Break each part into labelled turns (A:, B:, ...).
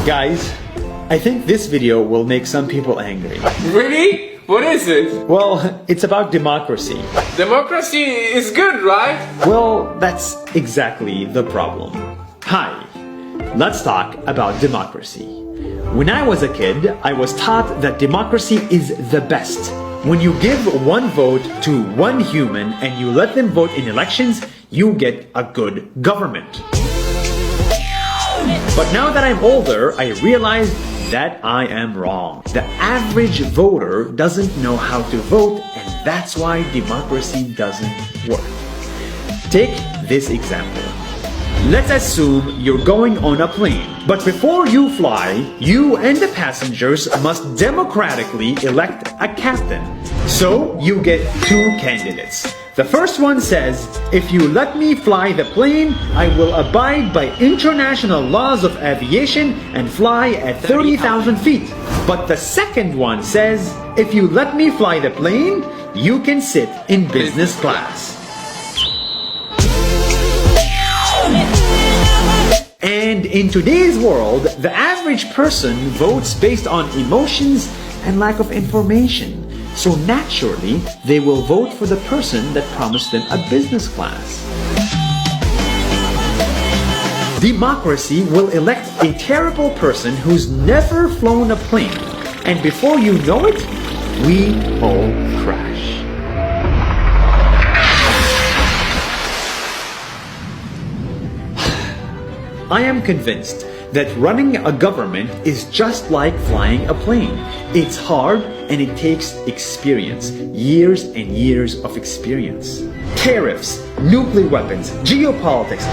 A: Guys, I think this video will make some people angry.
B: Really? What is it?
A: Well, it's about democracy.
B: Democracy is good, right?
A: Well, that's exactly the problem. Hi, let's talk about democracy. When I was a kid, I was taught that democracy is the best. When you give one vote to one human and you let them vote in elections, you get a good government. But now that I'm older, I realize that I am wrong. The average voter doesn't know how to vote, and that's why democracy doesn't work. Take this example. Let's assume you're going on a plane, but before you fly, you and the passengers must democratically elect a captain. So you get two candidates. The first one says, if you let me fly the plane, I will abide by international laws of aviation and fly at 30,000 feet. But the second one says, if you let me fly the plane, you can sit in business class. And in today's world, the average person votes based on emotions and lack of information. So naturally, they will vote for the person that promised them a business class. Democracy will elect a terrible person who's never flown a plane. And before you know it, we all crash. I am convinced that running a government is just like flying a plane. It's hard and it takes experience, years and years of experience. Tariffs, nuclear weapons, geopolitics,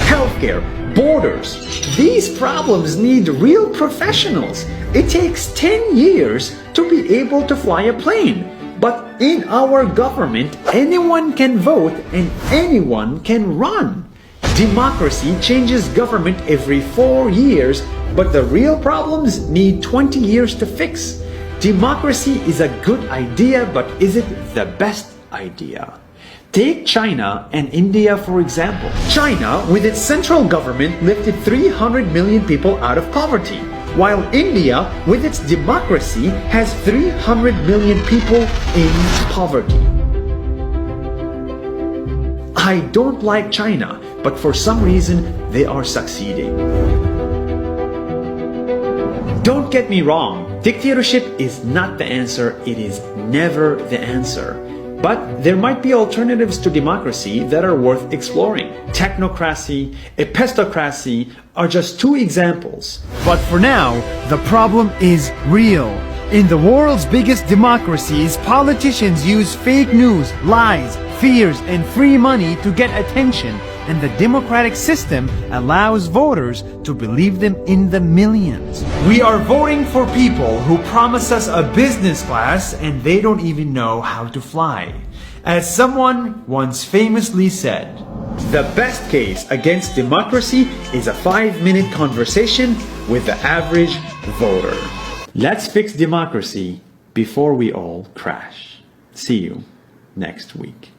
A: healthcare, borders. These problems need real professionals. It takes 10 years to be able to fly a plane. But in our government, anyone can vote and anyone can run. Democracy changes government every 4 years, but the real problems need 20 years to fix. Democracy is a good idea, but is it the best idea? Take China and India for example. China, with its central government, lifted 300 million people out of poverty, while India, with its democracy, has 300 million people in poverty. I don't like China, but for some reason, they are succeeding. Don't get me wrong, dictatorship is not the answer, it is never the answer. But there might be alternatives to democracy that are worth exploring. Technocracy, epistocracy are just two examples.
C: But for now, the problem is real. In the world's biggest democracies, politicians use fake news, lies, fears, and free money to get attention, and the democratic system allows voters to believe them in the millions.
A: We are voting for people who promise us a business class and they don't even know how to fly. As someone once famously said, the best case against democracy is a 5-minute conversation with the average voter. Let's fix democracy before we all crash. See you next week.